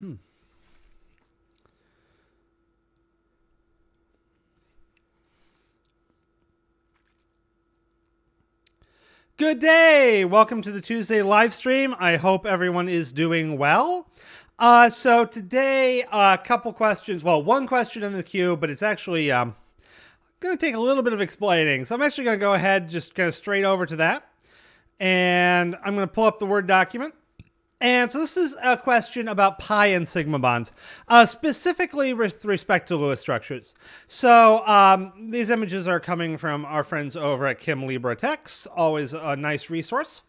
Hmm. Good day. Welcome to the Tuesday live stream. I hope everyone is doing well. So today, a couple questions. Well, one question in the queue, but it's actually going to take a little bit of explaining. So I'm actually going to go ahead, just kind of straight over to that, and I'm going to pull up the Word document. And so this is a question about pi and sigma bonds, specifically with respect to Lewis structures. So these images are coming from our friends over at Kim Libra Tex, always a nice resource.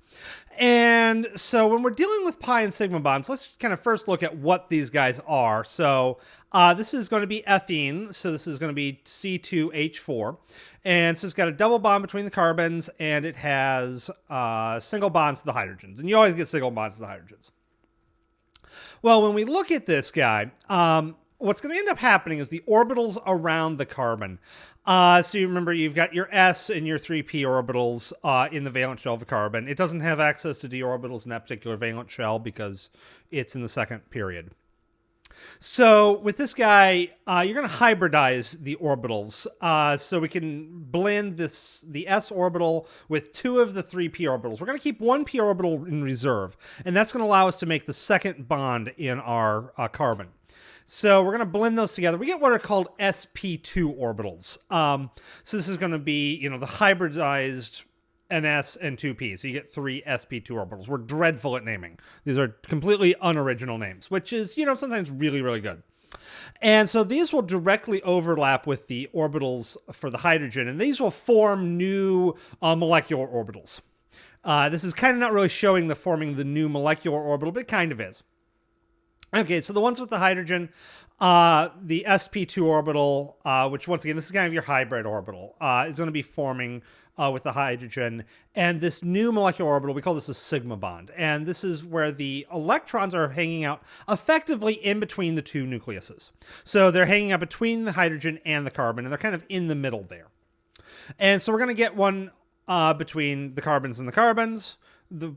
And so when we're dealing with pi and sigma bonds, let's kind of first look at what these guys are. So this is going to be ethene. So this is going to be C2H4. And so it's got a double bond between the carbons, and it has single bonds to the hydrogens. And you always get single bonds to the hydrogens. Well, when we look at this guy, what's going to end up happening is the orbitals around the carbon. So you remember you've got your s and your 3p orbitals in the valence shell of the carbon. It doesn't have access to d orbitals in that particular valence shell because it's in the second period. So with this guy, you're going to hybridize the orbitals. So we can blend the s orbital with two of the 3p orbitals. We're going to keep one p orbital in reserve, and that's going to allow us to make the second bond in our carbon. So we're going to blend those together. We get what are called sp2 orbitals. So this is going to be, the hybridized an S and two P. So you get three sp2 orbitals. We're dreadful at naming. These are completely unoriginal names, which is, sometimes really, really good. And so these will directly overlap with the orbitals for the hydrogen, and these will form new molecular orbitals. This is kind of not really showing the forming the new molecular orbital, but it kind of is. Okay, so the ones with the hydrogen, the sp2 orbital, which once again, this is kind of your hybrid orbital, is going to be forming with the hydrogen. And this new molecular orbital, we call this a sigma bond. And this is where the electrons are hanging out effectively in between the two nucleuses. So they're hanging out between the hydrogen and the carbon, and they're kind of in the middle there. And so we're going to get one between the carbons and the carbons,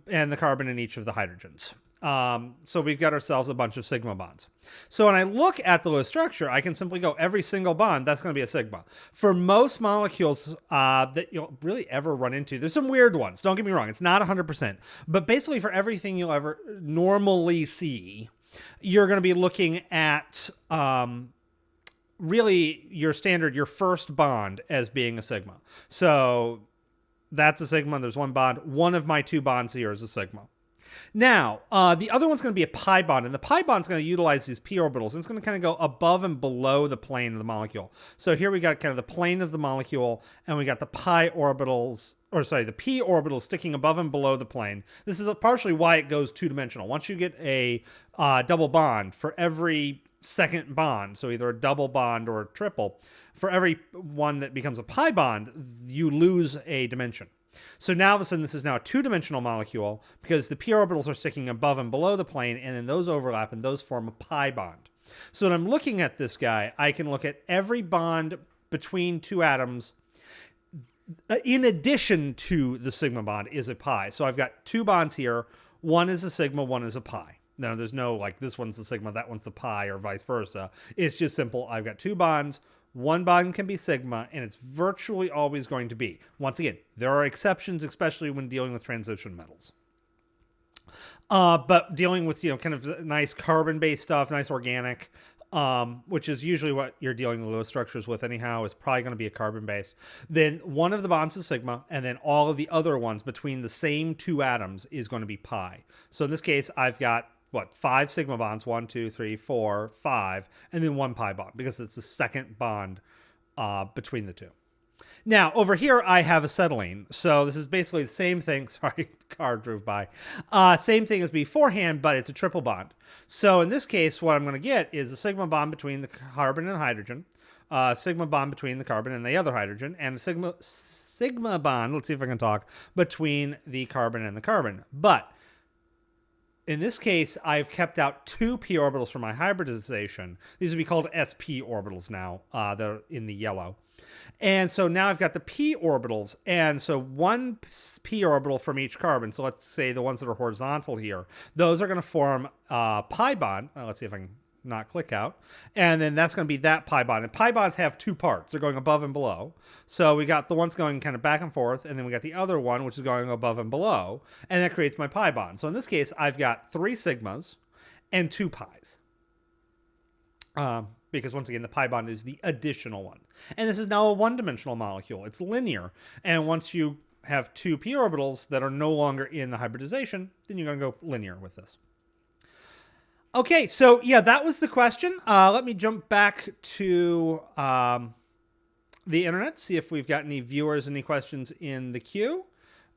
and the carbon in each of the hydrogens. So we've got ourselves a bunch of sigma bonds. So when I look at the Lewis structure, I can simply go every single bond, that's going to be a sigma. For most molecules that you'll really ever run into, there's some weird ones, don't get me wrong, it's not 100%. But basically for everything you'll ever normally see, you're going to be looking at really your standard, your first bond as being a sigma. So that's a sigma, there's one bond. One of my two bonds here is a sigma. Now, the other one's going to be a pi bond, and the pi bond is going to utilize these p orbitals, and it's going to kind of go above and below the plane of the molecule. So here we got kind of the plane of the molecule, and we got the pi orbitals, the p orbitals sticking above and below the plane. This is partially why it goes two-dimensional. Once you get a double bond for every second bond, so either a double bond or a triple, for every one that becomes a pi bond, you lose a dimension. So now all of a sudden this is now a two-dimensional molecule because the p orbitals are sticking above and below the plane, and then those overlap and those form a pi bond. So when I'm looking at this guy, I can look at every bond between two atoms in addition to the sigma bond is a pi. So I've got two bonds here. One is a sigma, one is a pi. Now there's no like this one's the sigma, that one's the pi, or vice versa. It's just simple. I've got two bonds. One bond can be sigma, and it's virtually always going to be. Once again, there are exceptions, especially when dealing with transition metals. But dealing with, kind of nice carbon-based stuff, nice organic, which is usually what you're dealing with Lewis structures with anyhow, is probably going to be a carbon-based. Then one of the bonds is sigma, and then all of the other ones between the same two atoms is going to be pi. So in this case, I've got five sigma bonds, 1, 2, 3, 4, 5, and then one pi bond because it's the second bond between the two. Now over here I have acetylene, so this is basically the same thing. Sorry, car drove by. Same thing as beforehand, but it's a triple bond. So in this case, what I'm going to get is a sigma bond between the carbon and the hydrogen, sigma bond between the carbon and the other hydrogen, and a sigma bond. Let's see if I can talk between the carbon and the carbon, but in this case, I've kept out two p orbitals for my hybridization. These would be called sp orbitals now. They're in the yellow. And so now I've got the p orbitals. And so one p orbital from each carbon. So let's say the ones that are horizontal here, those are going to form a pi bond. Let's see if I can not click out. And then that's going to be that pi bond. And pi bonds have two parts. They're going above and below. So we got the ones going kind of back and forth. And then we got the other one, which is going above and below. And that creates my pi bond. So in this case, I've got 3 sigmas and 2 pi's. Because once again, the pi bond is the additional one. And this is now a one-dimensional molecule. It's linear. And once you have 2 p orbitals that are no longer in the hybridization, then you're going to go linear with this. Okay, so yeah, that was the question. Let me jump back to the internet, see if we've got any viewers, any questions in the queue.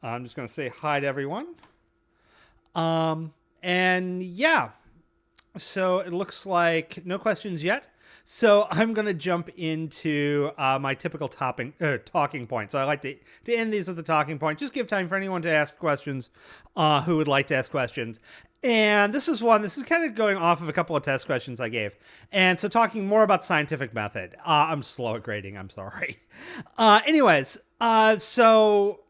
I'm just going to say hi to everyone. And yeah, so it looks like no questions yet. So I'm going to jump into my typical talking point. So I like to end these with a talking point. Just give time for anyone to ask questions who would like to ask questions. And this is kind of going off of a couple of test questions I gave. And so talking more about scientific method. I'm slow at grading, I'm sorry. Anyways, so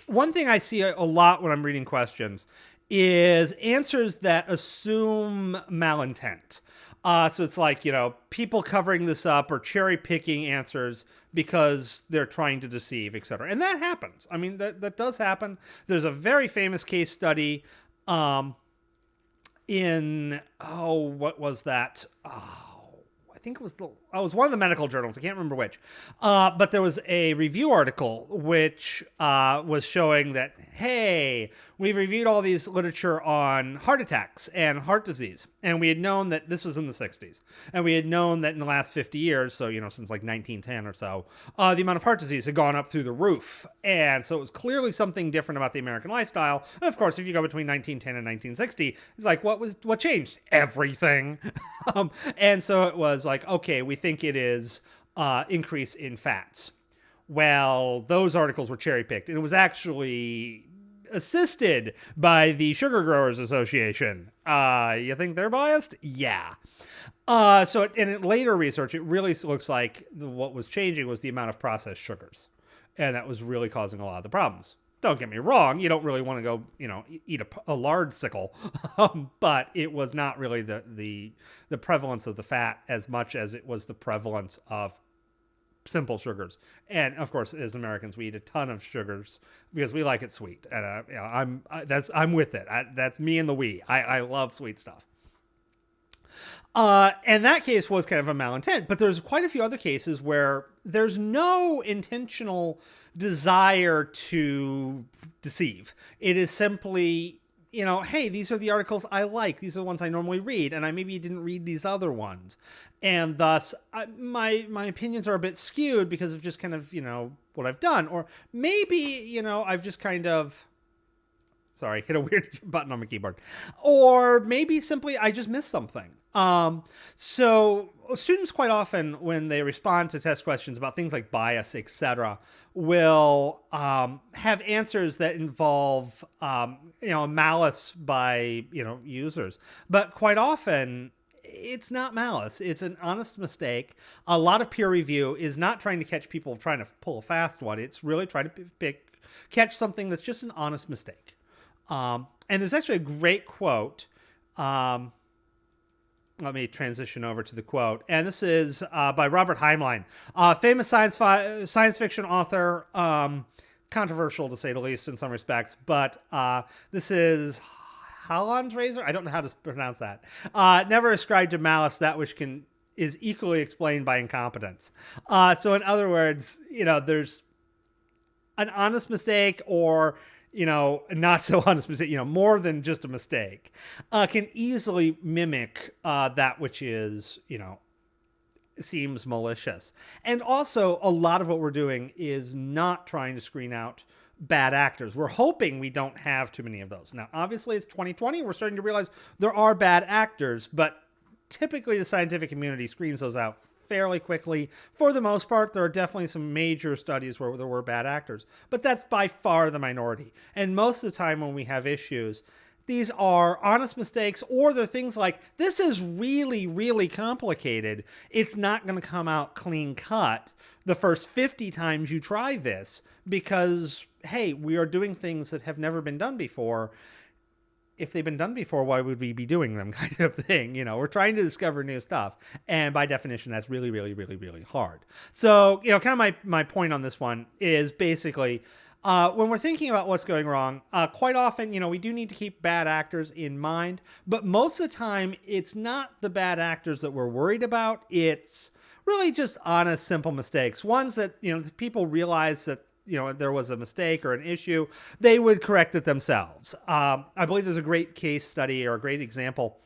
one thing I see a lot when I'm reading questions is answers that assume malintent. So it's like, people covering this up or cherry picking answers because they're trying to deceive, etc. And that happens. I mean, that does happen. There's a very famous case study what was that? I think it was one of the medical journals. I can't remember which. But there was a review article which was showing that, hey, we've reviewed all these literature on heart attacks and heart disease. And we had known that this was in the 60s. And we had known that in the last 50 years, so, since like 1910 or so, the amount of heart disease had gone up through the roof. And so it was clearly something different about the American lifestyle. And of course, if you go between 1910 and 1960, it's like, what changed? Everything. And so it was like, okay, we think it is increase in fats. Well, those articles were cherry picked, and it was actually assisted by the Sugar Growers Association. You think they're biased? Yeah. So in later research, it really looks like what was changing was the amount of processed sugars, and that was really causing a lot of the problems. Don't get me wrong, you don't really want to go, eat a lard sickle, but it was not really the prevalence of the fat as much as it was the prevalence of simple sugars. And of course, as Americans, we eat a ton of sugars because we like it sweet. And I'm with it. That's me and the we. I love sweet stuff. And that case was kind of a malintent, but there's quite a few other cases where there's no intentional desire to deceive. It is simply, hey, these are the articles I like. These are the ones I normally read, and I maybe didn't read these other ones. And thus, my opinions are a bit skewed because of just kind of, what I've done. Or maybe, I've just kind of... Sorry, hit a weird button on my keyboard. Or maybe simply I just missed something. So students quite often, when they respond to test questions about things like bias, etc., will have answers that involve malice by users. But quite often, it's not malice. It's an honest mistake. A lot of peer review is not trying to catch people trying to pull a fast one. It's really trying to catch something that's just an honest mistake. And there's actually a great quote. Let me transition over to the quote. And this is by Robert Heinlein, famous science fiction author, controversial to say the least in some respects. But this is Halland's razor. I don't know how to pronounce that. Never ascribe to malice that which is equally explained by incompetence. So in other words, there's an honest mistake or not so honest mistake, more than just a mistake, can easily mimic that which is, seems malicious. And also, a lot of what we're doing is not trying to screen out bad actors. We're hoping we don't have too many of those. Now, obviously, it's 2020. We're starting to realize there are bad actors, but typically the scientific community screens those out fairly quickly. For the most part, there are definitely some major studies where there were bad actors, but that's by far the minority. And most of the time when we have issues, These are honest mistakes, or they're things like, this is really, really complicated. It's not going to come out clean cut the first 50 times you try this because, hey, we are doing things that have never been done before. If they've been done before, why would we be doing them, kind of thing? We're trying to discover new stuff. And by definition, that's really, really, really, really hard. So, kind of my point on this one is basically, when we're thinking about what's going wrong, quite often, we do need to keep bad actors in mind. But most of the time, it's not the bad actors that we're worried about. It's really just honest, simple mistakes. Ones that, people realize that, there was a mistake or an issue, they would correct it themselves. I believe there's a great case study or a great example.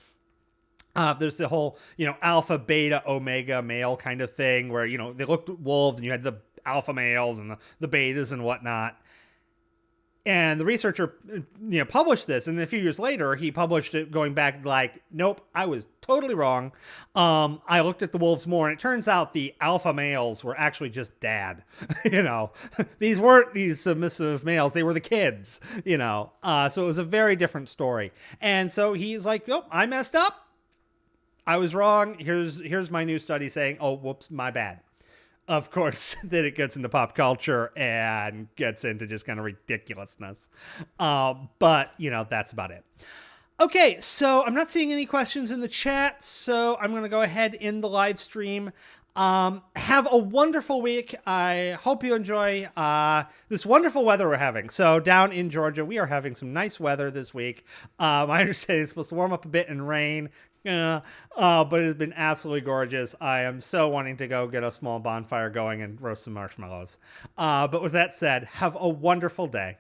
There's the whole, alpha, beta, omega male kind of thing where, they looked at wolves and you had the alpha males and the betas and whatnot. And the researcher, published this. And then a few years later, he published it going back like, nope, I was totally wrong. I looked at the wolves more, and it turns out the alpha males were actually just dad. These weren't these submissive males. They were the kids, So it was a very different story. And so he's like, nope, I messed up. I was wrong. Here's my new study saying, oh, whoops, my bad. Of course, then it gets into pop culture and gets into just kind of ridiculousness. But, that's about it. Okay, so I'm not seeing any questions in the chat, so I'm going to go ahead in the live stream. Have a wonderful week. I hope you enjoy this wonderful weather we're having. So down in Georgia, we are having some nice weather this week. I understand it's supposed to warm up a bit and rain. But it has been absolutely gorgeous. I am so wanting to go get a small bonfire going and roast some marshmallows. But with that said, have a wonderful day.